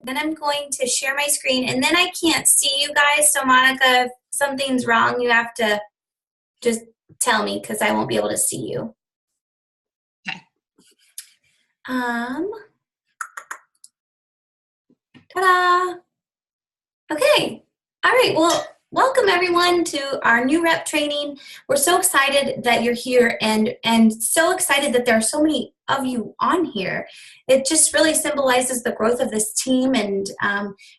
Then I'm going to share my screen, and then I can't see you guys. So Monica, if something's wrong, you have to just tell me because I won't be able to see you. Okay. Ta-da! Okay. All right. Well, welcome everyone to our new rep training. We're so excited that you're here and so excited that there are so many of you on here. It just really symbolizes the growth of this team, and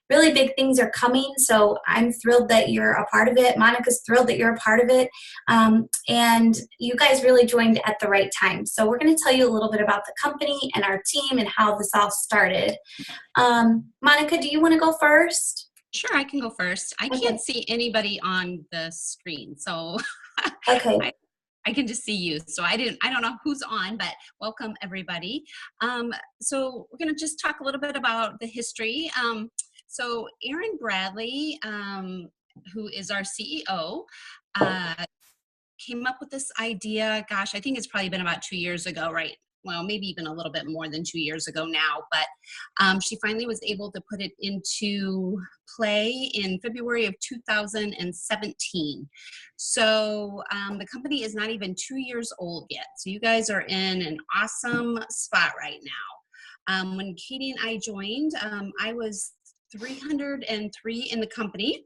really big things are coming. So I'm thrilled that you're a part of it. Monica's thrilled that you're a part of it. And you guys really joined at the right time. So we're going to tell you a little bit about the company and our team and how this all started. Monica, do you want to go first? Sure, I can go first. I can't see anybody on the screen, so okay. I can just see you. So I don't know who's on, but welcome everybody. So we're going to just talk a little bit about the history. So Aaron Bradley, who is our CEO, came up with this idea. Gosh, I think it's probably been about 2 years ago, right? Well, maybe even a little bit more than 2 years ago now, but she finally was able to put it into play in February of 2017. So the company is not even 2 years old yet. So you guys are in an awesome spot right now. When Katie and I joined, I was 303 in the company,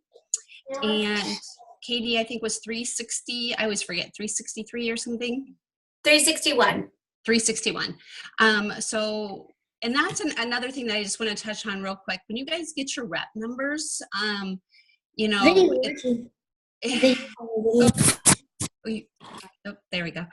and Katie, I think, was 360. I always forget, 363 or something? 361. 361. So, and that's another thing that I just want to touch on real quick. When you guys get your rep numbers, you know, there we go.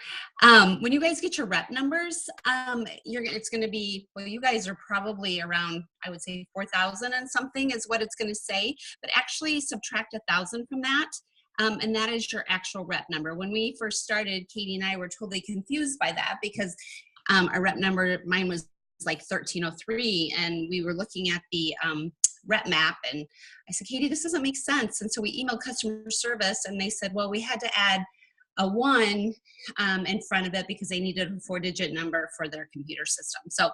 When you guys get your rep numbers, it's going to be, well, you guys are probably around, I would say 4,000 and something is what it's going to say, but actually subtract 1,000 from that. And that is your actual rep number. When we first started, Katie and I were totally confused by that because our rep number, mine was like 1303, and we were looking at the rep map, and I said, Katie, this doesn't make sense. And so we emailed customer service, and they said, well, we had to add a 1 in front of it because they needed a 4-digit number for their computer system. So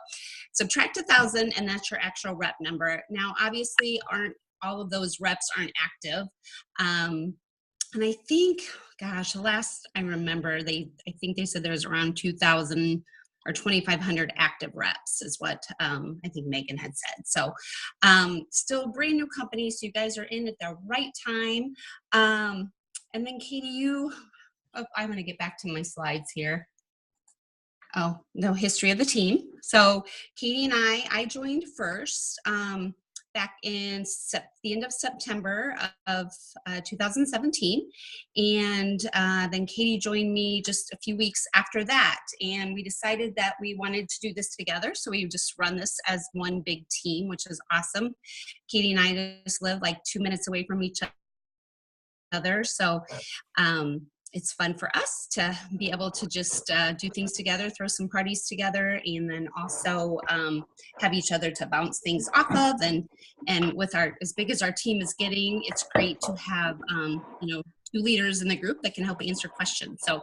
subtract 1,000, and that's your actual rep number. Now, obviously, all of those reps aren't active. And I think, gosh, the last I remember, I think they said there was around 2,000 or 2,500 active reps is what I think Megan had said. So still a brand new company, so you guys are in at the right time. And then Katie, I'm going to get back to my slides here. Oh, no, history of the team. So Katie and I joined first back in the end of September of 2017. And then Katie joined me just a few weeks after that. And we decided that we wanted to do this together. So we just run this as one big team, which is awesome. Katie and I just live like 2 minutes away from each other. So it's fun for us to be able to just do things together, throw some parties together, and then also have each other to bounce things off of. And with as big as our team is getting, it's great to have 2 leaders in the group that can help answer questions. So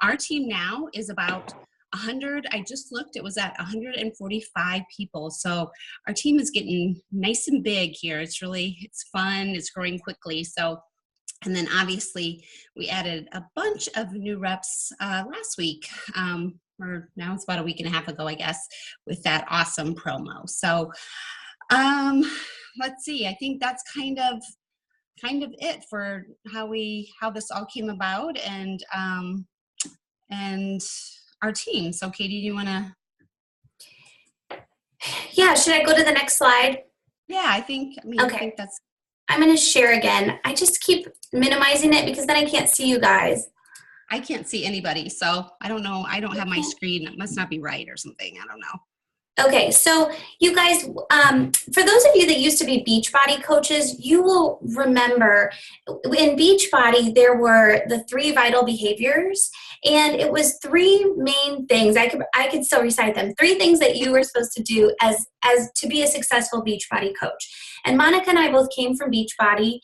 our team now is about 100. I just looked, it was at 145 people. So our team is getting nice and big here. It's fun. It's growing quickly. So. And then obviously we added a bunch of new reps last week, or now it's about a week and a half ago, I guess, with that awesome promo. So let's see, I think that's kind of it for how this all came about and our team. So Katie, do you want to? Yeah, should I go to the next slide? Yeah, I think that's. I'm going to share again. I just keep minimizing it because then I can't see you guys. I can't see anybody, so I don't know. I don't have my screen. It must not be right or something. I don't know. Okay, so you guys, for those of you that used to be Beachbody coaches, you will remember in Beachbody there were the 3 vital behaviors, and it was 3 main things. I could still recite them. 3 things that you were supposed to do as to be a successful Beachbody coach. And Monica and I both came from Beachbody.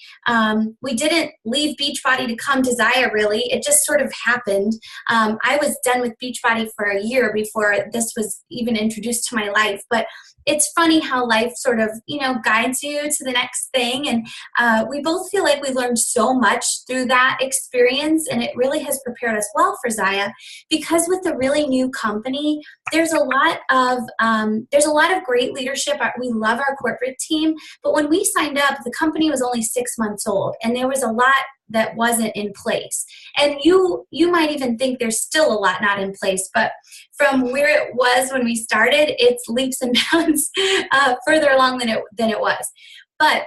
We didn't leave Beachbody to come to Zaya, really. It just sort of happened. I was done with Beachbody for a year before this was even introduced to my life. But it's funny how life sort of, guides you to the next thing. And we both feel like we learned so much through that experience, and it really has prepared us well for Zaya, because with a really new company, there's a lot of great leadership. We love our corporate team, but when we signed up, the company was only 6 months old, and there was a lot that wasn't in place. And you might even think there's still a lot not in place, but from where it was when we started, it's leaps and bounds further along than it was. But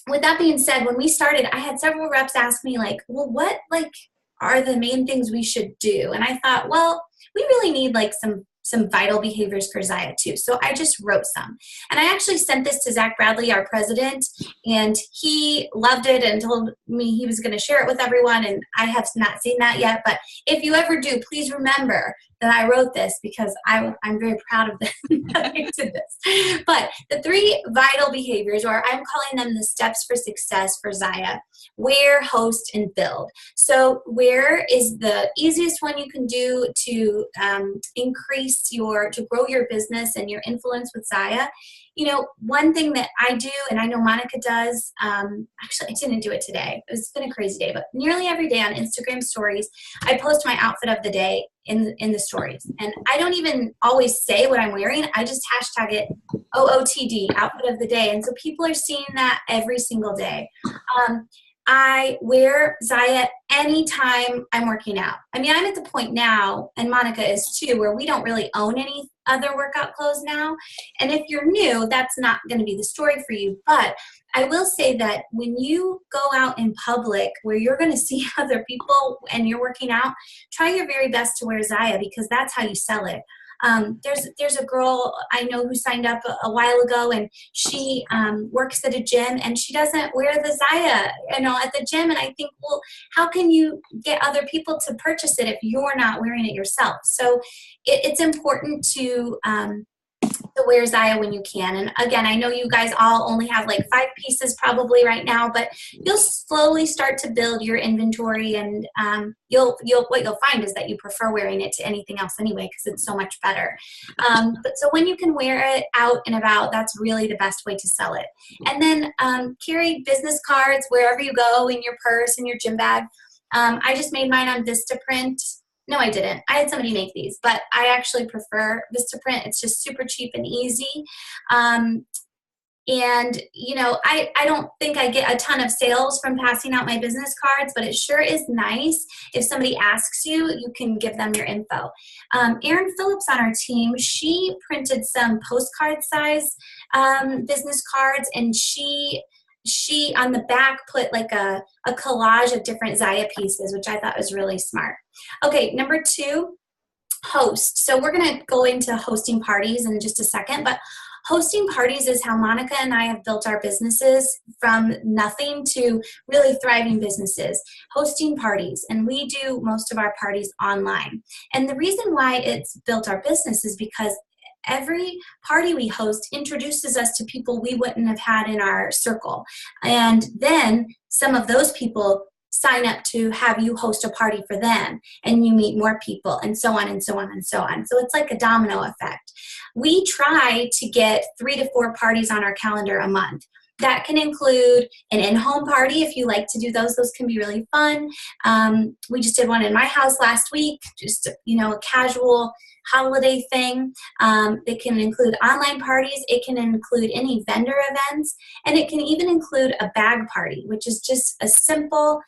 with that being said, when we started, I had several reps ask me like, well, what are the main things we should do? And I thought, well, we really need some vital behaviors for Zaya too. So I just wrote some. And I actually sent this to Zach Bradley, our president, and he loved it and told me he was going to share it with everyone. And I have not seen that yet. But if you ever do, please remember that I wrote this, because I'm very proud of this. That I did this. But the 3 vital behaviors, or I'm calling them the steps for success for Zaya: wear, host, and build. So wear is the easiest one you can do to to grow your business and your influence with Zaya. One thing that I do, and I know Monica does, actually I didn't do it today. It's been a crazy day, but nearly every day on Instagram stories, I post my outfit of the day in the stories. And I don't even always say what I'm wearing. I just hashtag it OOTD, outfit of the day. And so people are seeing that every single day. I wear Zaya anytime I'm working out. I mean, I'm at the point now, and Monica is too, where we don't really own any other workout clothes now. And if you're new, that's not going to be the story for you. But I will say that when you go out in public where you're going to see other people and you're working out, try your very best to wear Zaya, because that's how you sell it. There's a girl I know who signed up a while ago, and she works at a gym, and she doesn't wear the Zaya, at the gym. And I think, well, how can you get other people to purchase it if you're not wearing it yourself? So it's important to wear Zaya when you can. And again, I know you guys all only have 5 pieces probably right now, but you'll slowly start to build your inventory, and what you'll find is that you prefer wearing it to anything else anyway, because it's so much better. But so when you can wear it out and about, that's really the best way to sell it. And then carry business cards wherever you go, in your purse, in your gym bag. I just made mine on Vistaprint. No, I didn't. I had somebody make these, but I actually prefer Vistaprint. It's just super cheap and easy. And, I don't think I get a ton of sales from passing out my business cards, but it sure is nice. If somebody asks you, you can give them your info. Erin Phillips on our team, she printed some postcard size business cards, and she on the back put a collage of different Zaya pieces, which I thought was really smart. Okay, number 2, host. So we're going to go into hosting parties in just a second, but hosting parties is how Monica and I have built our businesses from nothing to really thriving businesses. Hosting parties, and we do most of our parties online. And the reason why it's built our business is because every party we host introduces us to people we wouldn't have had in our circle. And then some of those people sign up to have you host a party for them, and you meet more people, and so on and so on and so on. So it's like a domino effect. We try to get 3 to 4 parties on our calendar a month. That can include an in-home party if you like to do those. Those can be really fun. We just did one in my house last week, just a casual holiday thing. It can include online parties. It can include any vendor events, and it can even include a bag party, which is just a simple.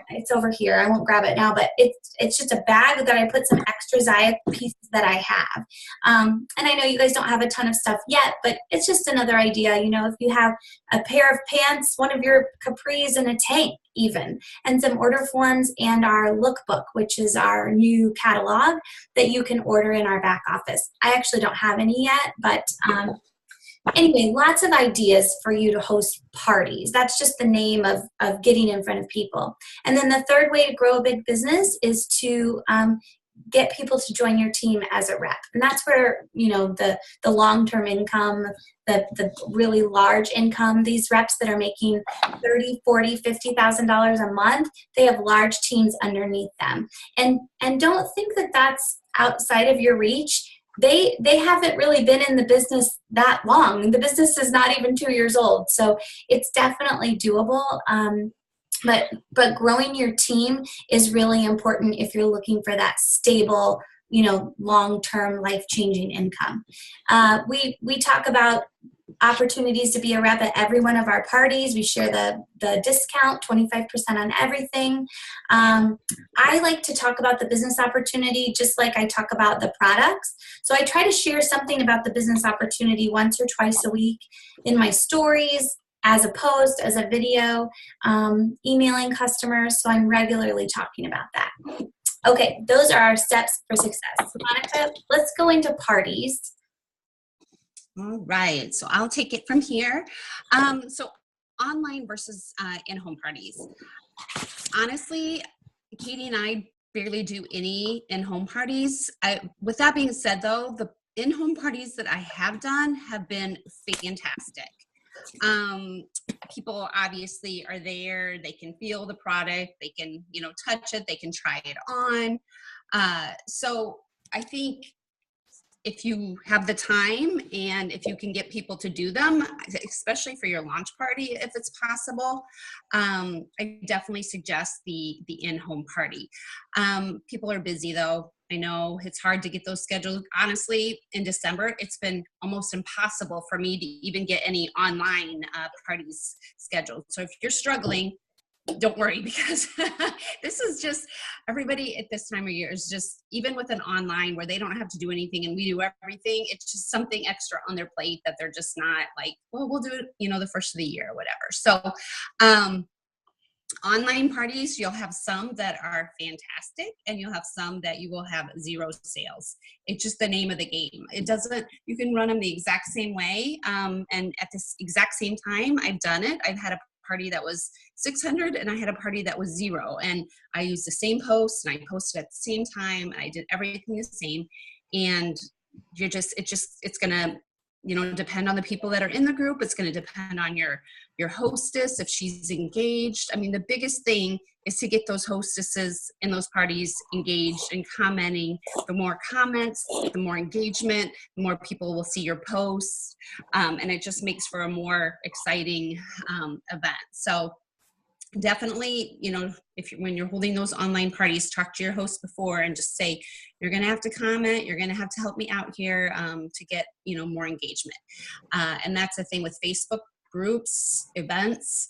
It's over here. I won't grab it now, but it's just a bag that I put some extra Zaya pieces that I have. And I know you guys don't have a ton of stuff yet, but it's just another idea. If you have a pair of pants, one of your capris, and a tank even, and some order forms, and our lookbook, which is our new catalog that you can order in our back office. I actually don't have any yet, but anyway, lots of ideas for you to host parties. That's just the name of getting in front of people. And then the third way to grow a big business is to get people to join your team as a rep. And that's where, the long-term income, the really large income, these reps that are making $30,000, $40,000, $50,000 a month, they have large teams underneath them. And don't think that that's outside of your reach. they haven't really been in the business that long. The business is not even 2 years old, so it's definitely doable. But growing your team is really important if you're looking for that stable, long-term, life-changing income. We talk about opportunities to be a rep at every one of our parties. We share the discount, 25% on everything. I like to talk about the business opportunity just like I talk about the products. So I try to share something about the business opportunity once or twice a week in my stories, as a post, as a video, emailing customers. So I'm regularly talking about that. Okay, those are our steps for success. Monica, let's go into parties. All right, so I'll take it from here. So online versus in-home parties. Honestly, Katie and I barely do any in-home parties. With that being said, though, the in-home parties that I have done have been fantastic. People obviously are there, they can feel the product, they can, touch it, they can try it on. So I think if you have the time and if you can get people to do them, especially for your launch party, if it's possible, I definitely suggest the in-home party. People are busy though. I know it's hard to get those scheduled. Honestly, in December, it's been almost impossible for me to even get any online parties scheduled. So if you're struggling, don't worry, because this is just, everybody at this time of year is just, even with an online where they don't have to do anything and we do everything, it's just something extra on their plate that they're just not like, well, we'll do it, the first of the year or whatever. So online parties, you'll have some that are fantastic and you'll have some that you will have zero sales. It's just the name of the game. It doesn't, you can run them the exact same way. And at this exact same time, I've done it. I've had a party that was 600 and I had a party that was 0, and I used the same post and I posted at the same time. I did everything the same, and it's gonna depend on the people that are in the group. It's going to depend on your hostess, if she's engaged. I mean, the biggest thing is to get those hostesses in those parties engaged and commenting. The more comments, the more engagement, the more people will see your posts, and it just makes for a more exciting event. So definitely, when you're holding those online parties, talk to your host before and just say, you're going to have to comment, you're going to have to help me out here to get, more engagement. And that's the thing with Facebook groups, events.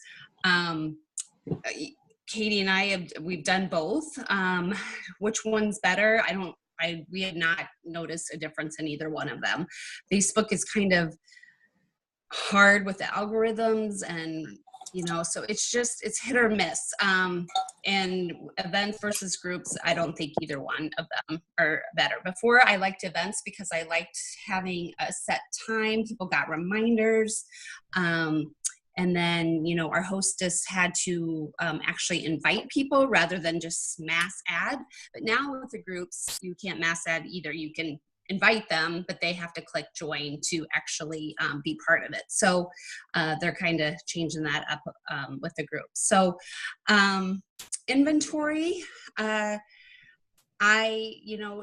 Katie and we've done both. Which one's better? We have not noticed a difference in either one of them. Facebook is kind of hard with the algorithms, and so it's hit or miss. And events versus groups, I don't think either one of them are better. Before, I liked events because I liked having a set time. People got reminders. And then, our hostess had to actually invite people rather than just mass add. But now with the groups, you can't mass add either. You can invite them, but they have to click join to actually be part of it. So they're kind of changing that up with the group. So inventory,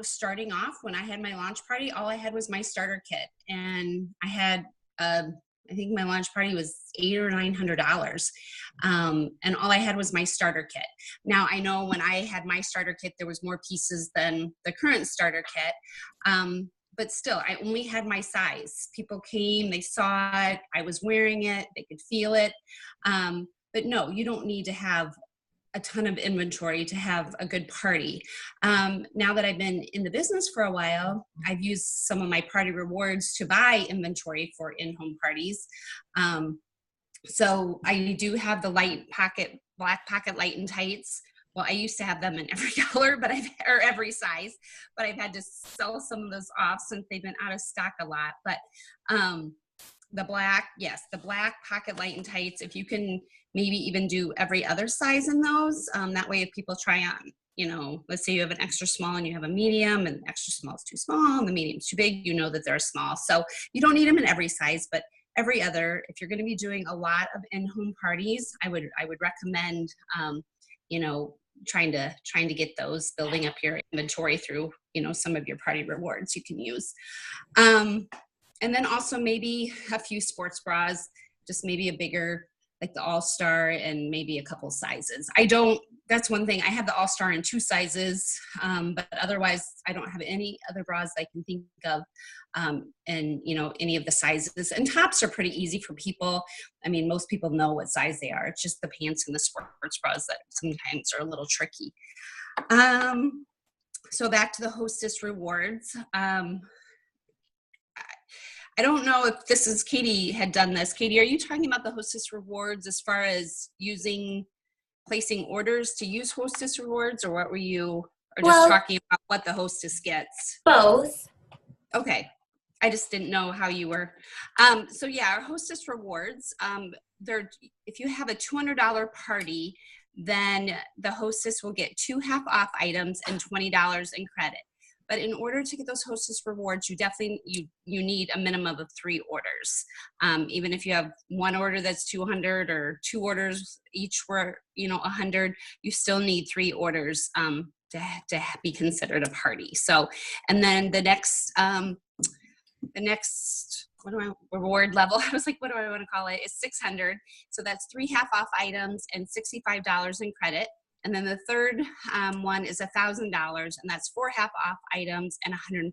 starting off when I had my launch party, all I had was my starter kit, and I had I think my launch party was $800 or $900. And all I had was my starter kit. Now I know when I had my starter kit, there was more pieces than the current starter kit. But still, I only had my size. People came, they saw it, I was wearing it, they could feel it. But no, you don't need to have a ton of inventory to have a good party. Now that I've been in the business for a while, I've used some of my party rewards to buy inventory for in-home parties. So I do have the black pocket light and tights. Well, I used to have them in every color, or every size, but I've had to sell some of those off since they've been out of stock a lot. But the black pocket light and tights, if you can maybe even do every other size in those, that way if people try on, let's say you have an extra small and you have a medium, and extra small is too small and the medium's too big, that they're small. So you don't need them in every size, but every other. If you're going to be doing a lot of in-home parties, I would recommend, trying to get those, building up your inventory through, some of your party rewards you can use. And then also maybe a few sports bras, just maybe a bigger, like the All-Star, and maybe a couple sizes. That's one thing. I have the All-Star in 2 sizes, but otherwise I don't have any other bras I can think of, and any of the sizes. And tops are pretty easy for people. I mean, most people know what size they are. It's just the pants and the sports bras that sometimes are a little tricky. So back to the Hostess rewards. I don't know if this is, Katie had done this. Katie, are you talking about the Hostess rewards as far as placing orders to use Hostess rewards, or what were you, or just talking about what the Hostess gets? Both. Okay. I just didn't know how you were. So yeah, our Hostess rewards, if you have a $200 party, then the Hostess will get 2 half-off items and $20 in credit. But in order to get those Hostess rewards, you definitely you need a minimum of 3 orders. Even if you have 1 order that's 200 or 2 orders each were 100, you still need 3 orders to be considered a party. So, and then the next reward level, I was like, what do I want to call it? Is 600. So that's 3 half-off items and $65 in credit. And then the third one is $1,000, and that's 4 half-off items and $150.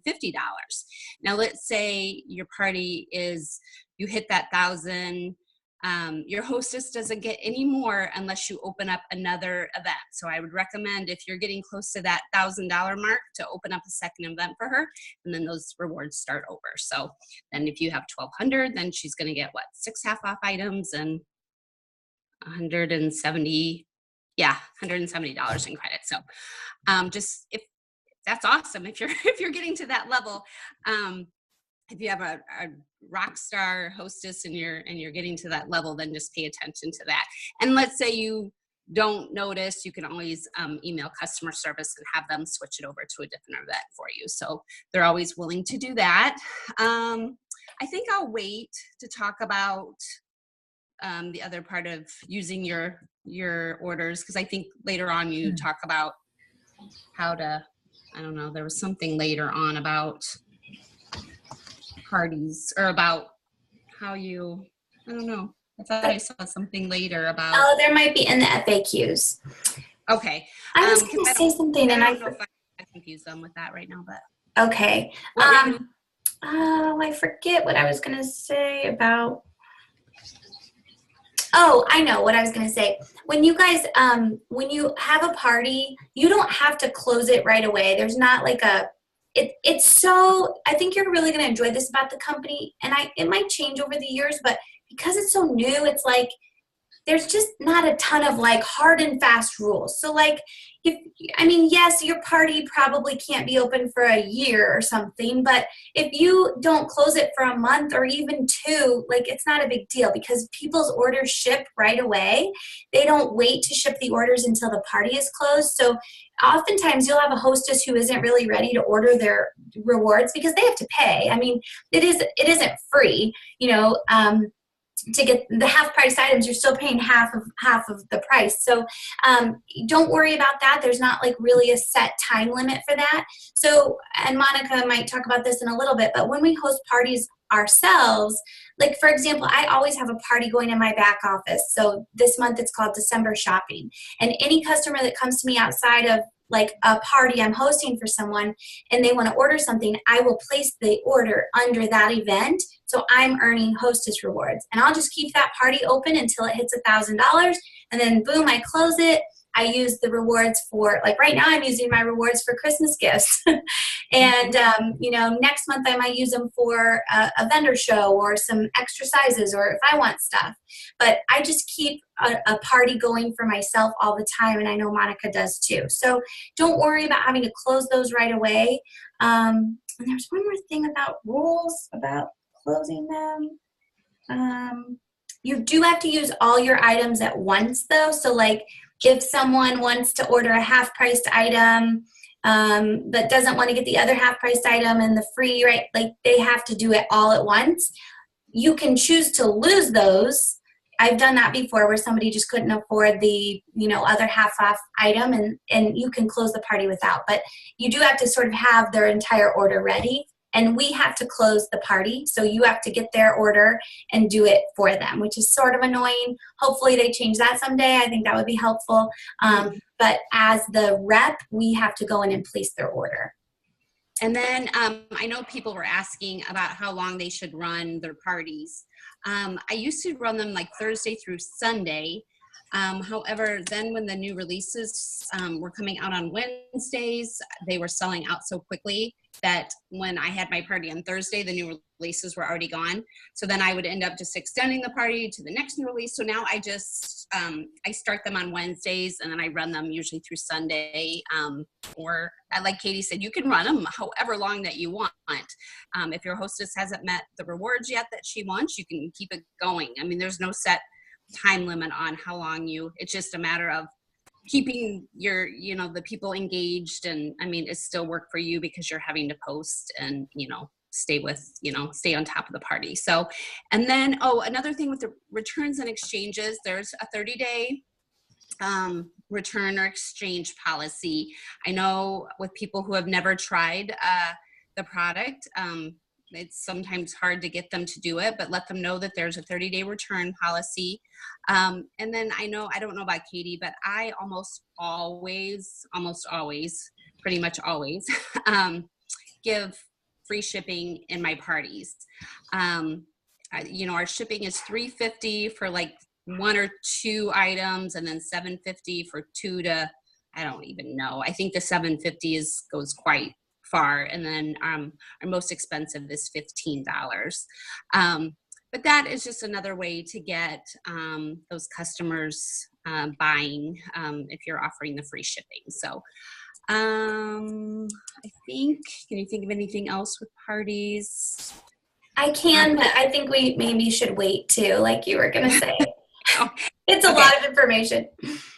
Now, let's say your party you hit that 1,000. Your Hostess doesn't get any more unless you open up another event. So I would recommend, if you're getting close to that $1,000 mark, to open up a second event for her, and then those rewards start over. So then if you have 1,200, then she's going to get 6 half-off items and $170 in credit. So just, if that's awesome, if you're getting to that level, if you have a rock star Hostess and you're getting to that level, then just pay attention to that. And let's say you don't notice, you can always email customer service and have them switch it over to a different event for you. So they're always willing to do that. I think I'll wait to talk about the other part of using your orders, because I think later on you talk about how to, I don't know, there was something later on about parties, or about how you, I don't know, I thought I saw something later about. Oh, there might be in the FAQs. Okay. I was going to say something, and I don't know if I confuse them with that right now, but. Okay. I forget what I was going to say about. Oh, I know what I was going to say. When you guys, when you have a party, you don't have to close it right away. There's not like it's so, I think you're really going to enjoy this about the company. And it might change over the years, but because it's so new, it's like, there's just not a ton of like hard and fast rules. So like, yes, your party probably can't be open for a year or something, but if you don't close it for a month or even 2, like it's not a big deal, because people's orders ship right away. They don't wait to ship the orders until the party is closed. So oftentimes you'll have a Hostess who isn't really ready to order their rewards because they have to pay. I mean, it isn't free, to get the half price items, you're still paying half of the price. So don't worry about that. There's not like really a set time limit for that. So, and Monica might talk about this in a little bit, but when we host parties ourselves, like for example, I always have a party going in my back office. So this month it's called December shopping. And any customer that comes to me outside of like a party I'm hosting for someone and they want to order something, I will place the order under that event. So I'm earning Hostess rewards, and I'll just keep that party open until it hits $1,000. And then boom, I close it. I use the rewards for, like right now I'm using my rewards for Christmas gifts. And, next month I might use them for a vendor show or some extra sizes, or if I want stuff. But I just keep a party going for myself all the time, and I know Monica does too. So don't worry about having to close those right away. And there's one more thing about rules about closing them. You do have to use all your items at once though. So like, if someone wants to order a half-priced item but doesn't want to get the other half-priced item and the free, right? Like they have to do it all at once. You can choose to lose those I've done that before where somebody just couldn't afford the, other half off item, and you can close the party without. But you do have to sort of have their entire order ready, and we have to close the party. So you have to get their order and do it for them, which is sort of annoying. Hopefully they change that someday. I think that would be helpful. But as the rep, we have to go in and place their order. And then I know people were asking about how long they should run their parties. I used to run them like Thursday through Sunday. However, then when the new releases were coming out on Wednesdays, they were selling out so quickly that when I had my party on Thursday, the new releases were already gone. So then I would end up just extending the party to the next new release. So now I just, I start them on Wednesdays, and then I run them usually through Sunday. Or like Katie said, you can run them however long that you want. If your hostess hasn't met the rewards yet that she wants, you can keep it going. I mean, there's no set time limit on how long it's just a matter of keeping your, the people engaged. And I mean, it still work for you because you're having to post and, stay on top of the party. So, and then, another thing with the returns and exchanges, there's a 30-day return or exchange policy. I know with people who have never tried the product, it's sometimes hard to get them to do it, but let them know that there's a 30-day return policy. And then I don't know about Katie, but I almost always, pretty much always, give free shipping in my parties. Our shipping is $3.50 for like 1 or 2 items, and then $7.50 for 2 to, I don't even know. I think the $7.50 goes quite far, and then our most expensive is $15. But that is just another way to get those customers buying if you're offering the free shipping. So I think, can you think of anything else with parties? I can, but I think we maybe should wait too, like you were going to say. Oh, it's a lot of information.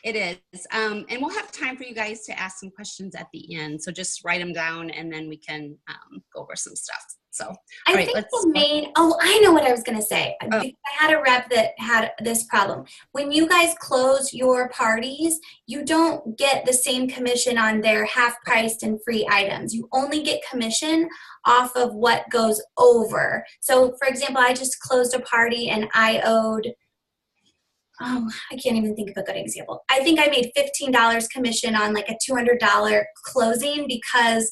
It is. And we'll have time for you guys to ask some questions at the end. So just write them down, and then we can go over some stuff. So I think the main, I know what I was going to say. I had a rep that had this problem. When you guys close your parties, you don't get the same commission on their half-priced and free items. You only get commission off of what goes over. So, for example, I just closed a party and I owed, I can't even think of a good example. I think I made $15 commission on like a $200 closing because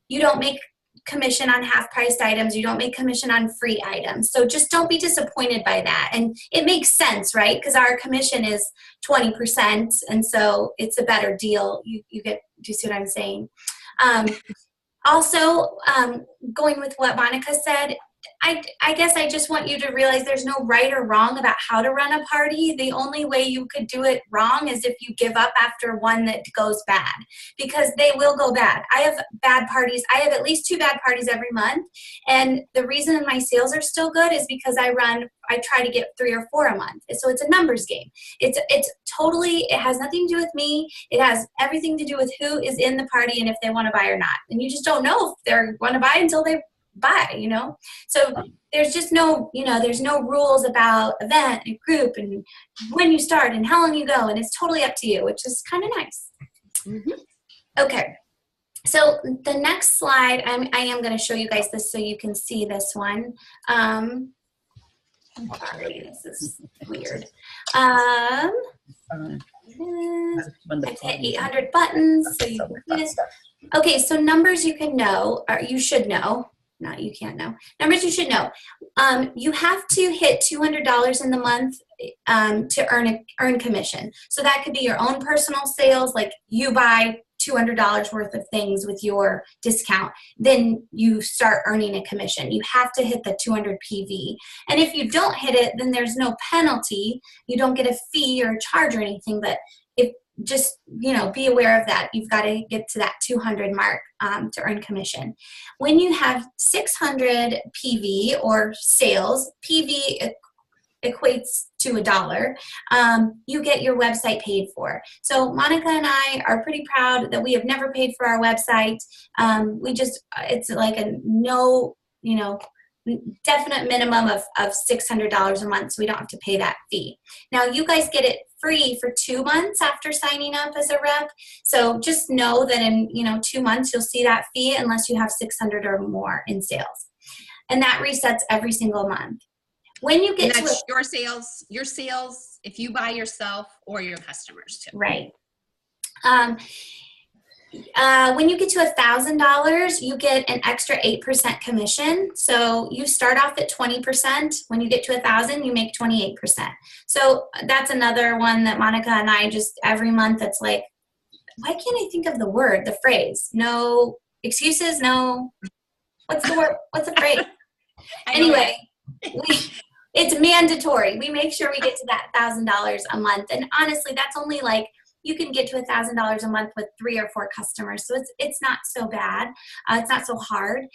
you don't make commission on half-priced items. You don't make commission on free items. So just don't be disappointed by that. And it makes sense, right? Because our commission is 20%, and so it's a better deal. You get, do you see what I'm saying? Also, going with what Monica said, I guess I just want you to realize there's no right or wrong about how to run a party. The only way you could do it wrong is if you give up after one that goes bad, because they will go bad. I have bad parties. I have at least 2 bad parties every month. And the reason my sales are still good is because I try to get 3 or 4 a month. So it's a numbers game. It has nothing to do with me. It has everything to do with who is in the party and if they want to buy or not. And you just don't know if they're going to buy until they buy, So there's just no, there's no rules about event and group and when you start and how long you go, and it's totally up to you, which is kind of nice. Mm-hmm. Okay. So the next slide, I am going to show you guys this so you can see this one. I'm sorry, this is weird. I hit 800 buttons, so you can see this. Okay, so numbers you can know, or you should know. Not you can't know. Numbers you should know. You have to hit $200 in the month to earn commission. So that could be your own personal sales, like you buy $200 worth of things with your discount, then you start earning a commission. You have to hit the 200 PV. And if you don't hit it, then there's no penalty. You don't get a fee or a charge or anything, but just, be aware of that. You've got to get to that 200 mark to earn commission. When you have 600 PV or sales, PV equates to $1, you get your website paid for. So Monica and I are pretty proud that we have never paid for our website. It's like a no, definite minimum of $600 a month, so we don't have to pay that fee. Now you guys get it free for 2 months after signing up as a rep. So just know that in 2 months you'll see that fee unless you have 600 or more in sales. And that resets every single month. When you get and that's your sales if you buy yourself or your customers too. Right. When you get to $1,000, you get an extra 8% commission. So you start off at 20%. When you get to 1,000, you make 28%. So that's another one that Monica and I just every month. It's like, why can't I think of the phrase? No excuses. No. What's the word? What's the phrase? Anyway, it's mandatory. We make sure we get to that $1,000 a month. And honestly, that's only like, you can get to $1,000 a month with 3 or 4 customers. So it's not so bad. It's not so hard.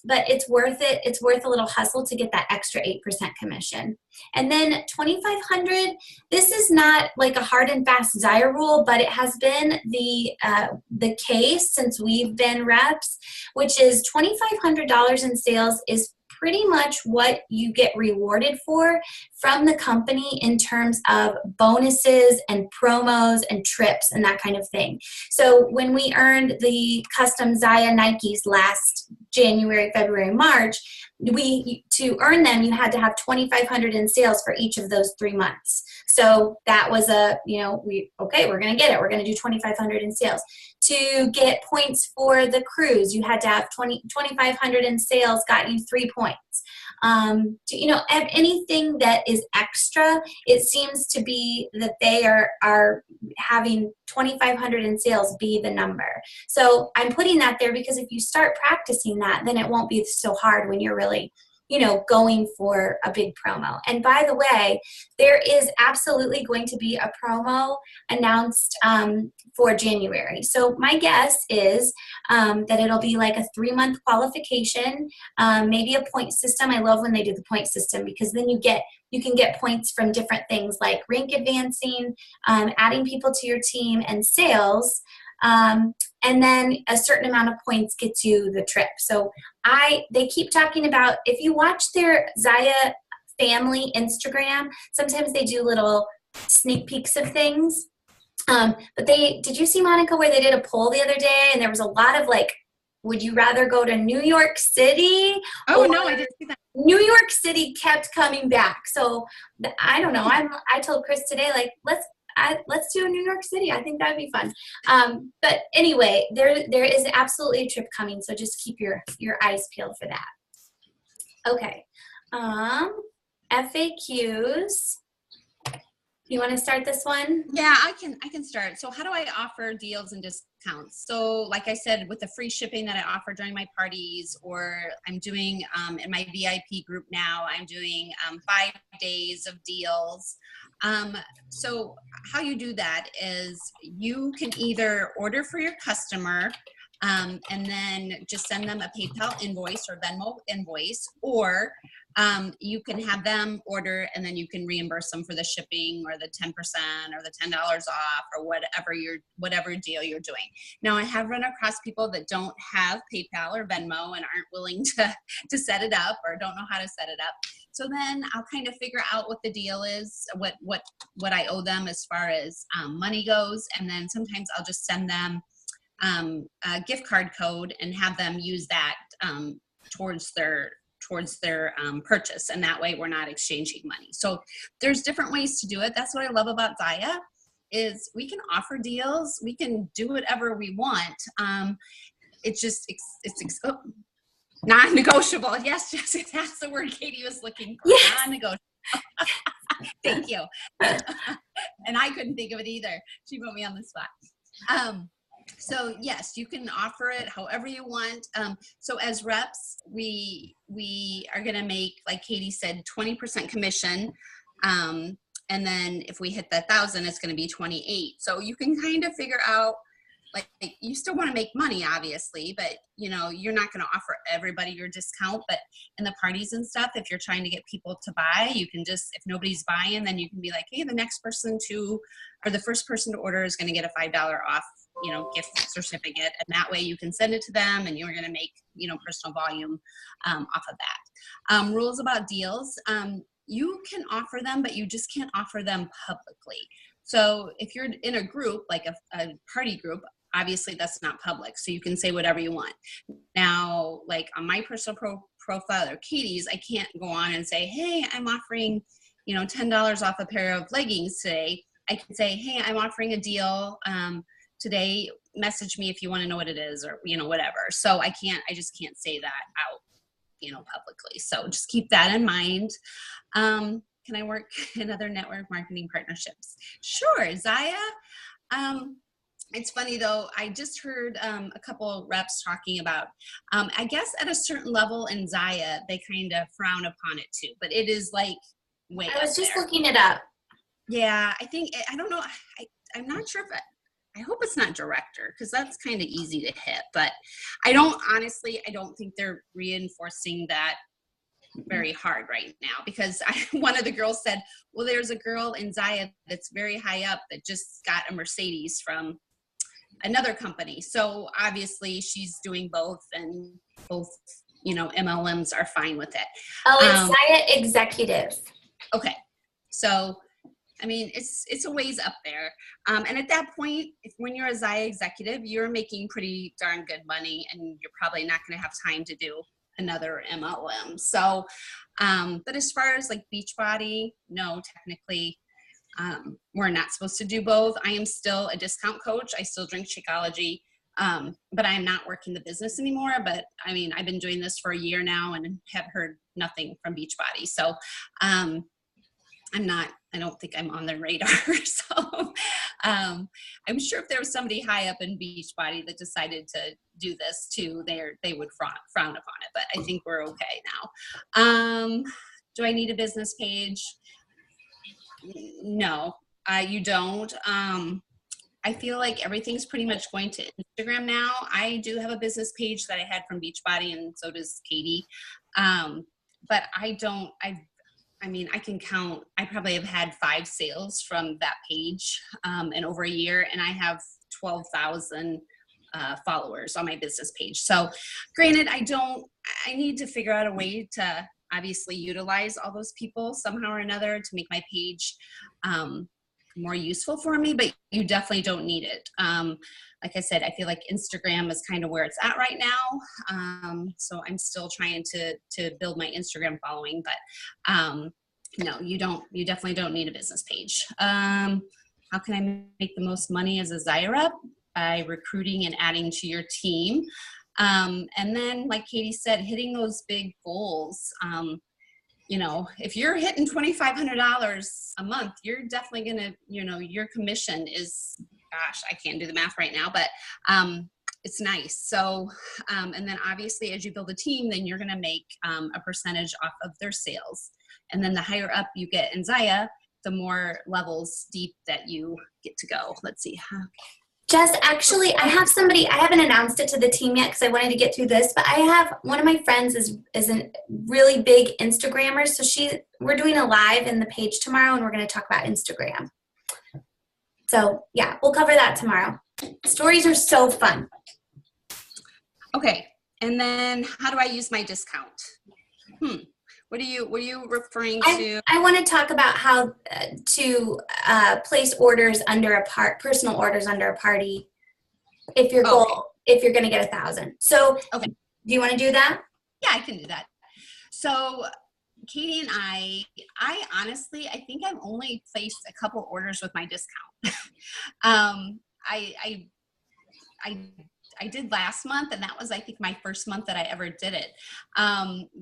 But it's worth it. It's worth a little hustle to get that extra 8% commission. And then 2,500, this is not like a hard and fast Zaya rule, but it has been the case since we've been reps, which is $2,500 in sales is pretty much what you get rewarded for from the company in terms of bonuses and promos and trips and that kind of thing. So when we earned the custom Zaya Nikes last January, February, March, to earn them, you had to have 2,500 in sales for each of those 3 months. So that was we're going to get it. We're going to do 2,500 in sales. To get points for the cruise, you had to have 2,500 in sales, got you 3 points. Anything that is extra, it seems to be that they are having 2,500 in sales be the number. So I'm putting that there because if you start practicing that, then it won't be so hard when you're really going for a big promo. And by the way, there is absolutely going to be a promo announced for January. So my guess is that it'll be like a 3-month qualification, maybe a point system. I love when they do the point system because then you can get points from different things like rank advancing, adding people to your team, and sales. And then a certain amount of points gets you the trip. So they keep talking about, if you watch their Zaya family Instagram, sometimes they do little sneak peeks of things. But did you see, Monica, where they did a poll the other day and there was a lot of like, would you rather go to New York City? Oh, no, I didn't see that. New York City kept coming back. So I don't know. I told Chris today, like, let's do a New York City. I think that'd be fun. But anyway, there is absolutely a trip coming. So just keep your eyes peeled for that. Okay. FAQs. You want to start this one? Yeah, I can start. So how do I offer deals and discounts? So like I said, with the free shipping that I offer during my parties, or I'm doing in my VIP group now, I'm doing 5 days of deals. So how you do that is you can either order for your customer and then just send them a PayPal invoice or Venmo invoice, or you can have them order and then you can reimburse them for the shipping or the 10% or the $10 off or whatever deal you're doing. Now, I have run across people that don't have PayPal or Venmo and aren't willing to set it up or don't know how to set it up. So then I'll kind of figure out what the deal is, what I owe them as far as money goes, and then sometimes I'll just send them a gift card code and have them use that towards their purchase, and that way we're not exchanging money. So there's different ways to do it. That's what I love about Zaya, is we can offer deals, we can do whatever we want. It's non-negotiable. Yes, Jessica, that's the word Katie was looking for. Yes. Non-negotiable. Thank you. And I couldn't think of it either. She put me on the spot. So yes, you can offer it however you want. So as reps, we are going to make, like Katie said, 20% commission. And then if we hit the 1,000, it's going to be 28. So you can kind of figure out, like you still want to make money, obviously, but you're not going to offer everybody your discount. But in the parties and stuff, if you're trying to get people to buy, you can just, if nobody's buying, then you can be like, hey, the next person or the first person to order is going to get a $5 off gift certificate, and that way you can send it to them and you're going to make, personal volume off of that. Rules about deals. You can offer them, but you just can't offer them publicly. So if you're in a group, like a party group, obviously that's not public, so you can say whatever you want. Now, like on my personal profile or Katie's, I can't go on and say, hey, I'm offering, $10 off a pair of leggings today. I can say, hey, I'm offering a deal today. Message me if you want to know what it is, or, whatever. So I just can't say that out, publicly. So just keep that in mind. Can I work in other network marketing partnerships? Sure, Zaya. It's funny though, I just heard a couple reps talking about, I guess at a certain level in Zaya, they kind of frown upon it too, but it is like way I was just there. looking it up. Yeah, I don't know. I'm not sure if I hope it's not director, because that's kind of easy to hit, but I don't think they're reinforcing that very hard right now, because one of the girls said, well, there's a girl in Zaya that's very high up that just got a Mercedes from another company. So obviously she's doing both, and both, MLMs are fine with it. Oh, it's Zaya Executive. Okay. So, it's a ways up there. And at that point, when you're a Zaya executive, you're making pretty darn good money, and you're probably not going to have time to do another MLM. So, but as far as like Beachbody, no, technically, we're not supposed to do both. I am still a discount coach. I still drink Shakeology, but I'm not working the business anymore. But I've been doing this for a year now and have heard nothing from Beachbody. So, I don't think I'm on their radar. So I'm sure if there was somebody high up in Beachbody that decided to do this too, they would frown upon it, but I think we're okay now. Do I need a business page? No, you don't. I feel like everything's pretty much going to Instagram now. I do have a business page that I had from Beachbody, and so does Katie. But I can count, I probably have had 5 sales from that page in over a year, and I have 12,000 followers on my business page. So granted, I need to figure out a way to obviously utilize all those people somehow or another to make my page more useful for me, but you definitely don't need it. Like I said, I feel like Instagram is kind of where it's at right now. So I'm still trying to build my Instagram following, but no, you definitely don't need a business page. How can I make the most money as a Zaya rep? By recruiting and adding to your team. And then, like Katie said, hitting those big goals. If you're hitting $2,500 a month, you're definitely going to, your commission is, gosh, I can't do the math right now, but it's nice. So, and then obviously as you build a team, then you're going to make a percentage off of their sales. And then the higher up you get in Zaya, the more levels deep that you get to go. Let's see. Jess, actually, I haven't announced it to the team yet because I wanted to get through this, but I have one of my friends is a really big Instagrammer. So we're doing a live in the page tomorrow, and we're going to talk about Instagram. So yeah, we'll cover that tomorrow. Stories are so fun. Okay. And then how do I use my discount? What are you referring to? I want to talk about how to place orders under personal orders under a party if your goal, if you're going to get 1,000. So do you want to do that? Yeah, I can do that. So Katie and I honestly, I think I've only placed a couple orders with my discount. I did last month, and that was, I think, my first month that I ever did it.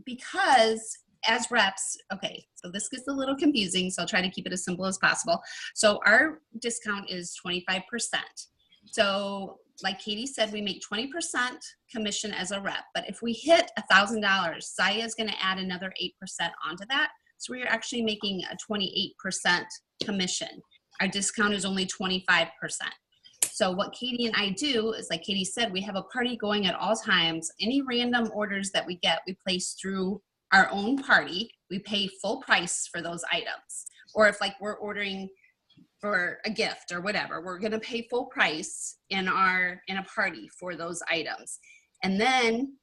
Because as reps, okay, so this gets a little confusing, so I'll try to keep it as simple as possible. So our discount is 25%. So like Katie said, we make 20% commission as a rep, but if we hit $1,000, Zaya is going to add another 8% onto that. So we're actually making a 28% commission. Our discount is only 25%. So what Katie and I do is, like Katie said, we have a party going at all times. Any random orders that we get, we place through our own party. We pay full price for those items. Or if like we're ordering, for a gift or whatever. We're going to pay full price in a party for those items. And then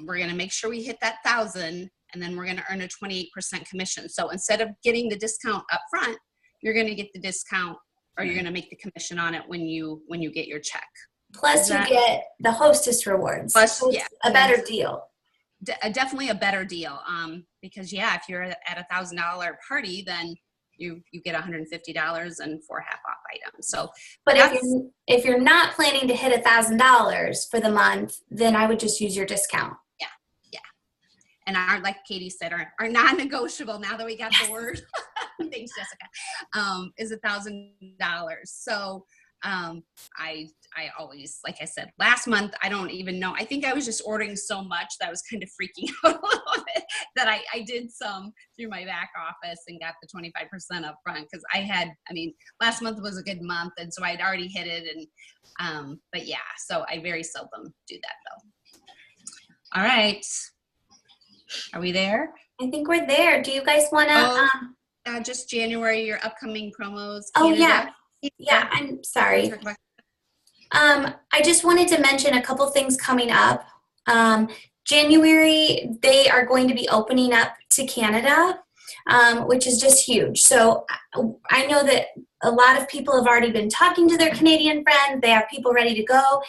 we're going to make sure we hit that 1,000, and then we're going to earn a 28% commission. So instead of getting the discount up front, you're going to get the discount, or you're going to make the commission on it when you get your check. Plus you get the hostess rewards. Plus, so it's a better deal. Definitely a better deal. Because if you're at $1,000 party, then you get $150 and 4 half off items. So, but if you're not planning to hit $1,000 for the month, then I would just use your discount. Yeah. And like Katie said, our non-negotiable, now that we got the word, thanks Jessica, is $1,000. So I always, like I said, last month, I don't even know. I think I was just ordering so much that I was kind of freaking out a little bit that I did some through my back office and got the 25% up front, because last month was a good month. And so I'd already hit it. And, but yeah, so I very seldom do that though. All right. Are we there? I think we're there. Do you guys want to? Just January, your upcoming promos. Oh, Canada. Yeah, I'm sorry. I just wanted to mention a couple things coming up. January, they are going to be opening up to Canada, which is just huge. So I know that a lot of people have already been talking to their Canadian friends. They have people ready to go.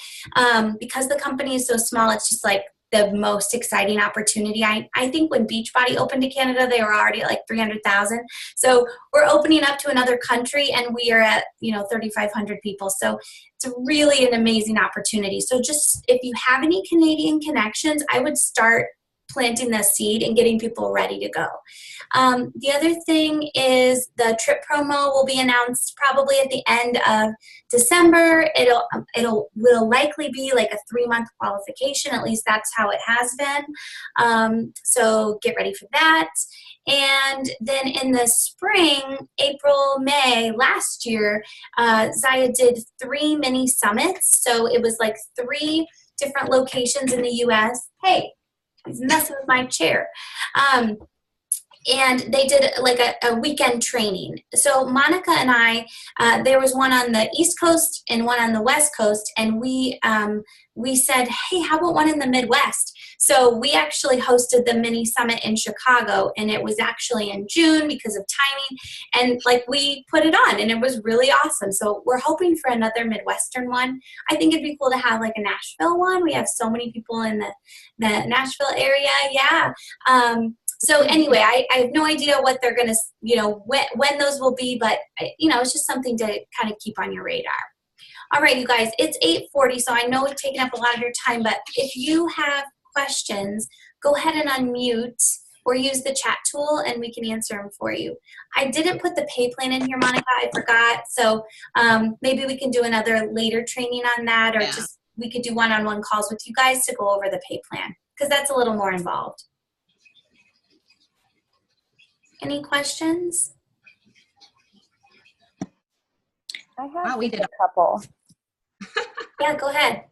Because the company is so small, it's just like the most exciting opportunity. I think when Beachbody opened to Canada, they were already at like 300,000. So we're opening up to another country, and we are at 3,500 people. So it's really an amazing opportunity. So just if you have any Canadian connections, I would start planting the seed and getting people ready to go. The other thing is the trip promo will be announced probably at the end of December. Will likely be like a 3-month qualification. At least that's how it has been. So get ready for that. And then in the spring, April, May last year, Zaya did 3 mini summits. So it was like 3 different locations in the U.S. Hey, he's messing with my chair. And they did like a weekend training. So Monica and I, there was one on the East Coast and one on the West Coast, and we said, hey, how about one in the Midwest? So we actually hosted the mini summit in Chicago, and it was actually in June because of timing, and like we put it on, and it was really awesome. So we're hoping for another Midwestern one. I think it'd be cool to have like a Nashville one. We have so many people in the Nashville area. Yeah. So anyway, I have no idea what they're going to, when those will be, but, it's just something to kind of keep on your radar. All right, you guys, it's 8:40, so I know we've taken up a lot of your time, but if you have questions, go ahead and unmute or use the chat tool, and we can answer them for you. I didn't put the pay plan in here, Monica. I forgot. So maybe we can do another later training on that, or just we could do one-on-one calls with you guys to go over the pay plan, because that's a little more involved. Any questions? I have a couple. Yeah, go ahead.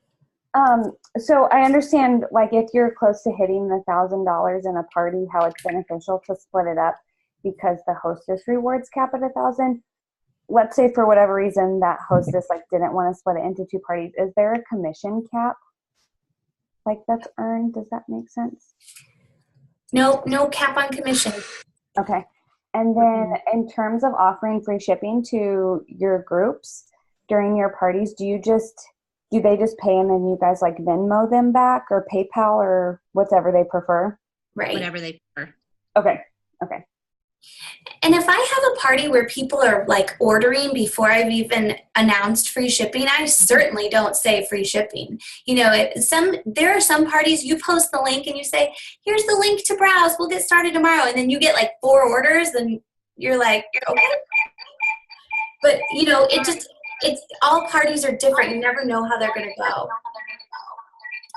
So I understand, like, if you're close to hitting the $1,000 in a party, how it's beneficial to split it up because the hostess rewards cap at 1,000. Let's say for whatever reason that hostess didn't want to split it into 2 parties. Is there a commission cap that's earned? Does that make sense? No cap on commission. Okay. And then in terms of offering free shipping to your groups during your parties, do they just pay and then you guys Venmo them back or PayPal or whatever they prefer? Right. Whatever they prefer. Okay. And if I have a party where people are ordering before I've even announced free shipping, I certainly don't say free shipping. There are some parties you post the link and you say, here's the link to browse, we'll get started tomorrow. And then you get 4 orders and you're like, okay. But it's all parties are different. You never know how they're going to go.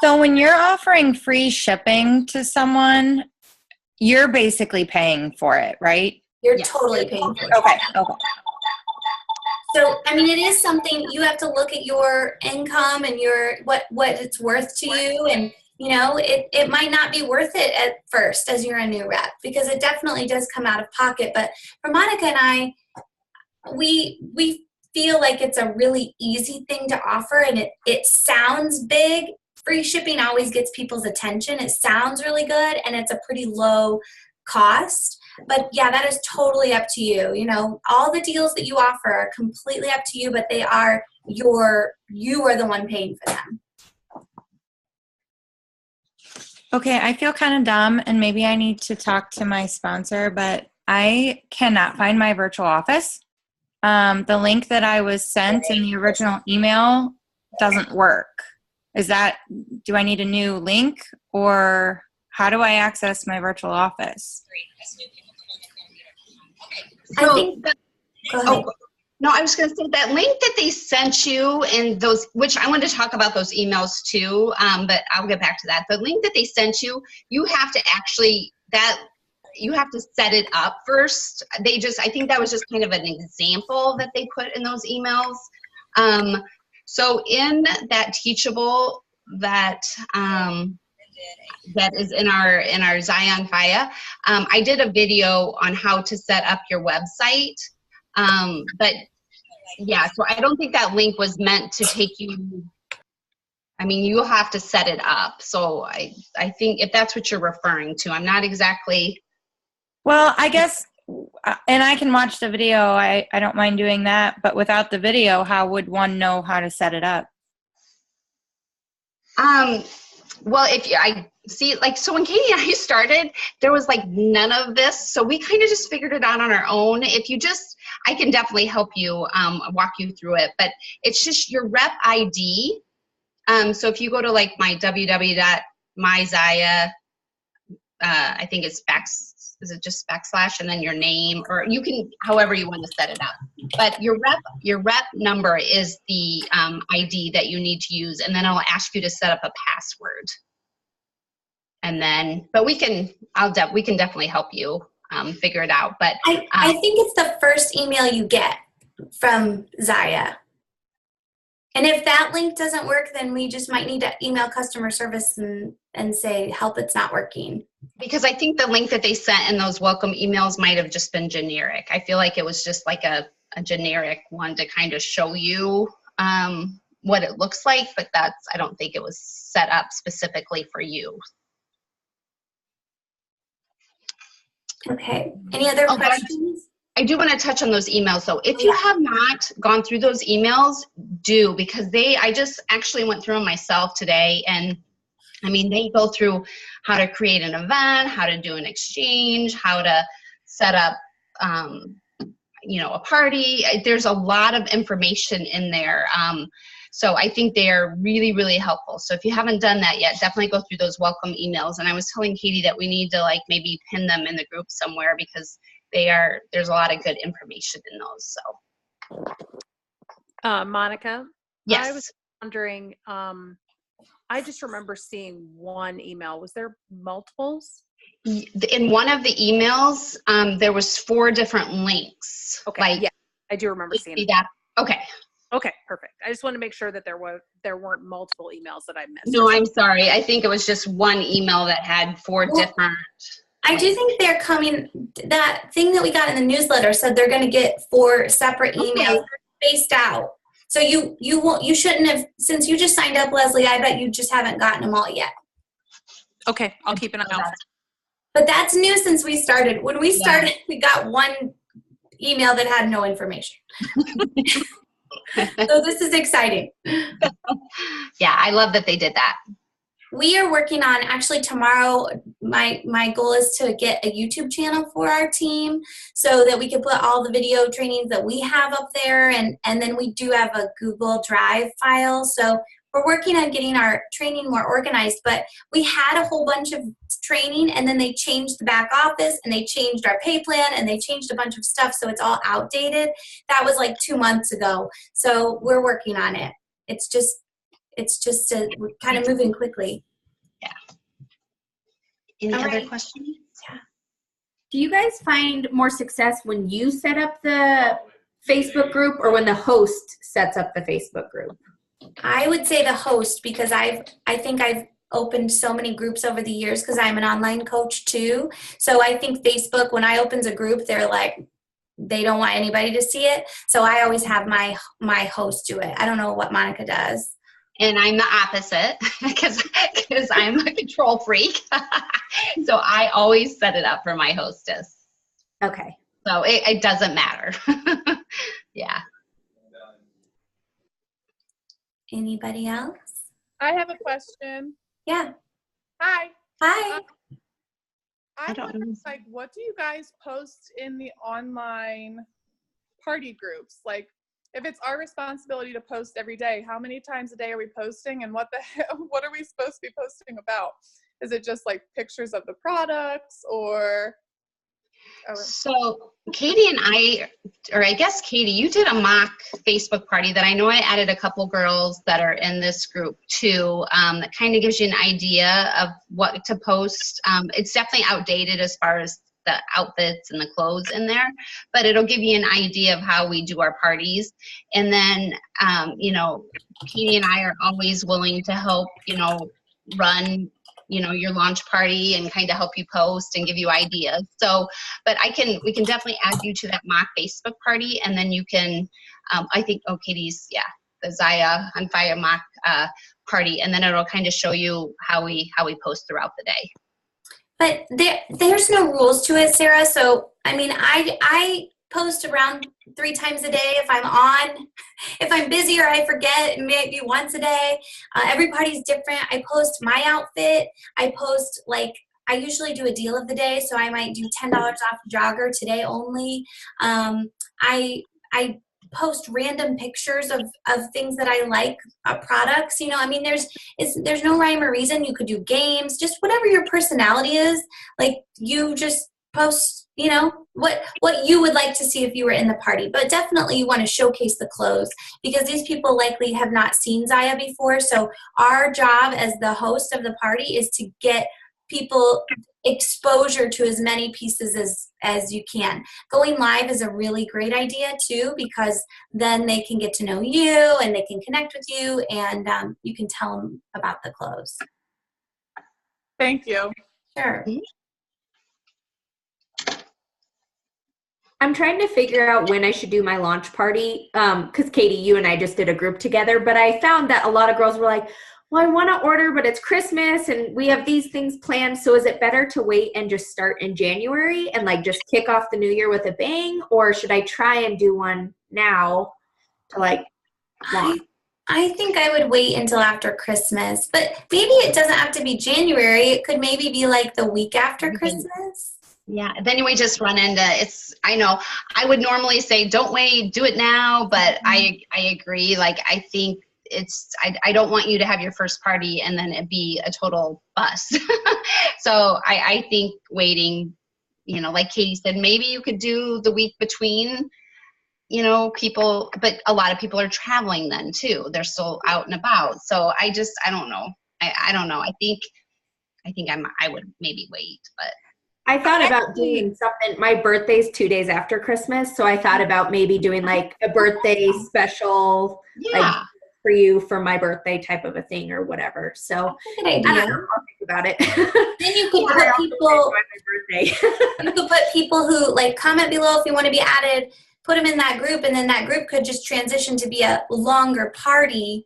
So when you're offering free shipping to someone, you're basically paying for it, right? You're totally paying for it. Okay. So, it is something you have to look at your income and what it's worth to you. And, it might not be worth it at first as you're a new rep, because it definitely does come out of pocket. But for Monica and we feel like it's a really easy thing to offer, and it sounds big. Free shipping always gets people's attention. It sounds really good, and it's a pretty low cost. But yeah, that is totally up to you. You know, all the deals that you offer are completely up to you, but you are the one paying for them. Okay, I feel kind of dumb, and maybe I need to talk to my sponsor, but I cannot find my virtual office. The link that I was sent in the original email doesn't work. Do I need a new link, or how do I access my virtual office? I think go ahead. No, I was going to say that link that they sent you and those, which I wanted to talk about those emails too, but I'll get back to that. The link that they sent you, you have to set it up first. I think that was just kind of an example that they put in those emails. So in that Teachable that is in our Zion Faya, I did a video on how to set up your website. But yeah, so I don't think that link was meant to take you. I mean, you'll have to set it up. So I think if that's what you're referring to, I'm not exactly. Well, I guess, and I can watch the video. I don't mind doing that. But without the video, how would one know how to set it up? Well, I see, like, so when Katie and I started, there was like none of this. So we kind of just figured it out on our own. I can definitely help you, walk you through it, but it's just your rep ID. So if you go to like my www.myzaya, I think it's is it just / and then your name, or you can, however you want to set it up. But your rep number is the ID that you need to use, and then I'll ask you to set up a password. And then, but we can definitely help you figure it out. But I think it's the first email you get from Zaya. And if that link doesn't work, then we just might need to email customer service and say, help, it's not working. Because I think the link that they sent in those welcome emails might have just been generic. I feel like it was just like a generic one to kind of show you what it looks like, but I don't think it was set up specifically for you. Okay. Any other questions? I do want to touch on those emails though. If you have not gone through those emails, do, because I just actually went through them myself today, and I mean, they go through how to create an event, how to do an exchange, how to set up, a party. There's a lot of information in there. So I think they are really, really helpful. So if you haven't done that yet, definitely go through those welcome emails. And I was telling Katie that we need to like maybe pin them in the group somewhere, because there's a lot of good information in those. So Monica, yes. I was wondering, I just remember seeing one email. Was there multiples? In one of the emails, there was 4 different links. Okay, yeah, I do remember seeing that. Okay. Okay, perfect. I just wanted to make sure that there weren't multiple emails that I missed. No, I'm sorry. I think it was just one email that had 4 different. I do think they're coming. That thing that we got in the newsletter said they're going to get 4 separate emails spaced out. So you shouldn't have, since you just signed up, Leslie. I bet you just haven't gotten them all yet. Okay, I'll keep an eye out. But that's new since we started. When we started, we got one email that had no information. So this is exciting. Yeah, I love that they did that. We are working on, actually tomorrow, my goal is to get a YouTube channel for our team so that we can put all the video trainings that we have up there, and then we do have a Google Drive file. So we're working on getting our training more organized, but we had a whole bunch of training, and then they changed the back office, and they changed our pay plan, and they changed a bunch of stuff, so it's all outdated. That was like 2 months ago. So we're working on it. It's just we're kind of moving quickly. Yeah. Any other questions? Yeah. Do you guys find more success when you set up the Facebook group or when the host sets up the Facebook group? I would say the host, because I think I've opened so many groups over the years because I'm an online coach too. So I think Facebook, when I opens a group, they're like, they don't want anybody to see it. So I always have my host do it. I don't know what Monica does. And I'm the opposite because I'm a control freak. So I always set it up for my hostess. Okay. So it doesn't matter. Yeah. Anybody else? I have a question. Yeah. Hi. Hi. I don't wonder, know. like, what do you guys post in the online party groups? Like, if it's our responsibility to post every day, how many times a day are we posting, and what are we supposed to be posting about? Is it just like pictures of the products, or? So Katie and I, or I guess Katie, you did a mock Facebook party that I know I added a couple girls that are in this group too. That kind of gives you an idea of what to post. It's definitely outdated as far as the outfits and the clothes in there, but it'll give you an idea of how we do our parties. And then, Katie and I are always willing to help, run your launch party and kind of help you post and give you ideas. So, but we can definitely add you to that mock Facebook party. And then you can, I think, Katie's, the Zaya on Fire mock party. And then it'll kind of show you how we post throughout the day. But there's no rules to it, Sarah. So, I mean, I post around 3 times a day if I'm on. If I'm busy or I forget, maybe once a day. Everybody's different. I post my outfit. I post, I usually do a deal of the day, so I might do $10 off jogger today only. I post random pictures of things that I like, products. I mean, there's no rhyme or reason. You could do games, just whatever your personality is. Like, you just post, what you would like to see if you were in the party. But definitely you want to showcase the clothes, because these people likely have not seen Zaya before. So our job as the host of the party is to get people exposure to as many pieces as you can. Going live is a really great idea too, because then they can get to know you and they can connect with you, and you can tell them about the clothes. Thank you. Sure. I'm trying to figure out when I should do my launch party, because Katie, you and I just did a group together, but I found that a lot of girls were like, well, I want to order, but it's Christmas and we have these things planned. So is it better to wait and just start in January and just kick off the new year with a bang? Or should I try and do one now to launch? I think I would wait until after Christmas, but maybe it doesn't have to be January. It could maybe be the week after Christmas. Yeah, then we just run into I know I would normally say don't wait, do it now, but I agree. I think I don't want you to have your first party and then it be a total bust. So I think waiting, like Katie said, maybe you could do the week between, people, but a lot of people are traveling then too. They're still out and about. So I don't know. I don't know. I think I would maybe wait, but. I thought about doing something. My birthday's 2 days after Christmas, so I thought about maybe doing a birthday special, for you for my birthday type of a thing or whatever. So good idea. I don't know, I'll think about it. Then you could put people. You could put people who comment below if you want to be added. Put them in that group, and then that group could just transition to be a longer party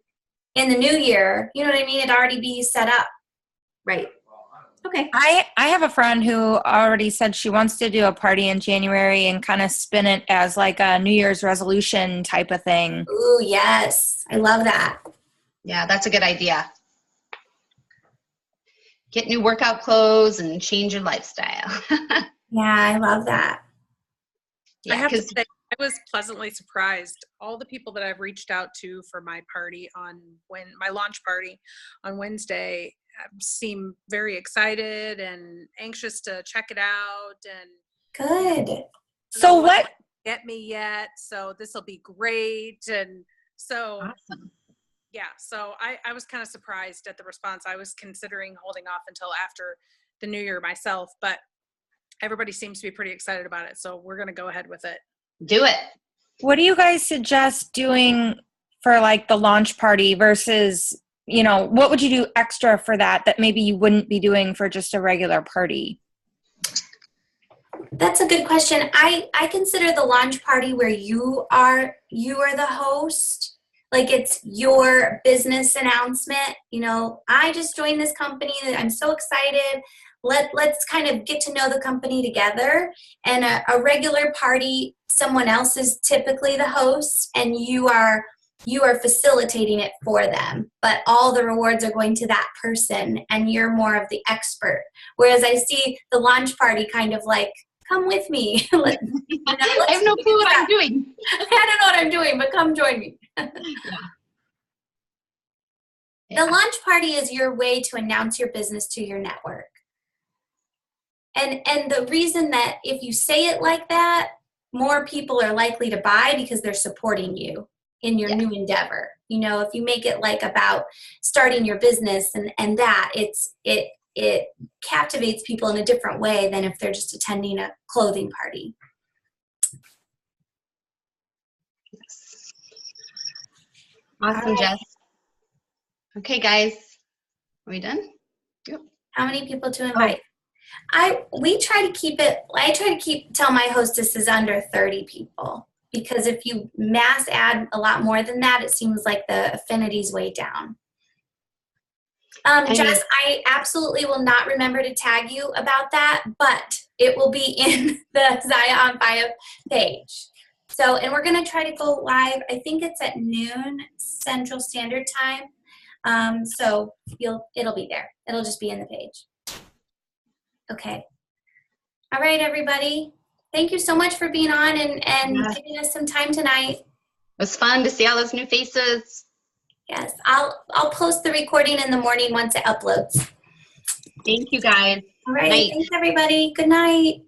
in the new year. You know what I mean? It'd already be set up. Right. Okay. I have a friend who already said she wants to do a party in January and kind of spin it as a New Year's resolution type of thing. Ooh, yes. I love that. Yeah, that's a good idea. Get new workout clothes and change your lifestyle. Yeah, I love that. I have to say, I was pleasantly surprised. All the people that I've reached out to for my party my launch party on Wednesday seem very excited and anxious to check it out. And Good. So what? Get me yet? So this will be great. And so, Awesome. Yeah. So I was kind of surprised at the response. I was considering holding off until after the new year myself, but everybody seems to be pretty excited about it. So we're going to go ahead with it. Do it. What do you guys suggest doing for the launch party versus, what would you do extra for that maybe you wouldn't be doing for just a regular party? That's a good question. I consider the launch party where you are the host. Like it's your business announcement. You know, I just joined this company. I'm so excited. Let's kind of get to know the company together. And a regular party, someone else is typically the host, and you are facilitating it for them. But all the rewards are going to that person, and you're more of the expert. Whereas I see the launch party kind of like, come with me. I have no clue what I'm doing. I don't know what I'm doing, but come join me. The launch party is your way to announce your business to your network. And the reason that if you say it like that, more people are likely to buy because they're supporting you in your new endeavor. You know, if you make it like about starting your business and that, it captivates people in a different way than if they're just attending a clothing party. Awesome, Right. Jess. Okay, guys, are we done? Yep. How many people to invite? I try to tell my hostesses under 30 people, because if you mass add a lot more than that, it seems like the affinity's way down. Jess, I absolutely will not remember to tag you about that, but it will be in the Zaya on Fire page. So, and we're going to try to go live. I think it's at noon Central Standard Time. So it'll be there. It'll just be in the page. Okay. All right, everybody. Thank you so much for being on and giving us some time tonight. It was fun to see all those new faces. Yes, I'll post the recording in the morning once it uploads. Thank you, guys. All right. Night. Thanks, everybody. Good night.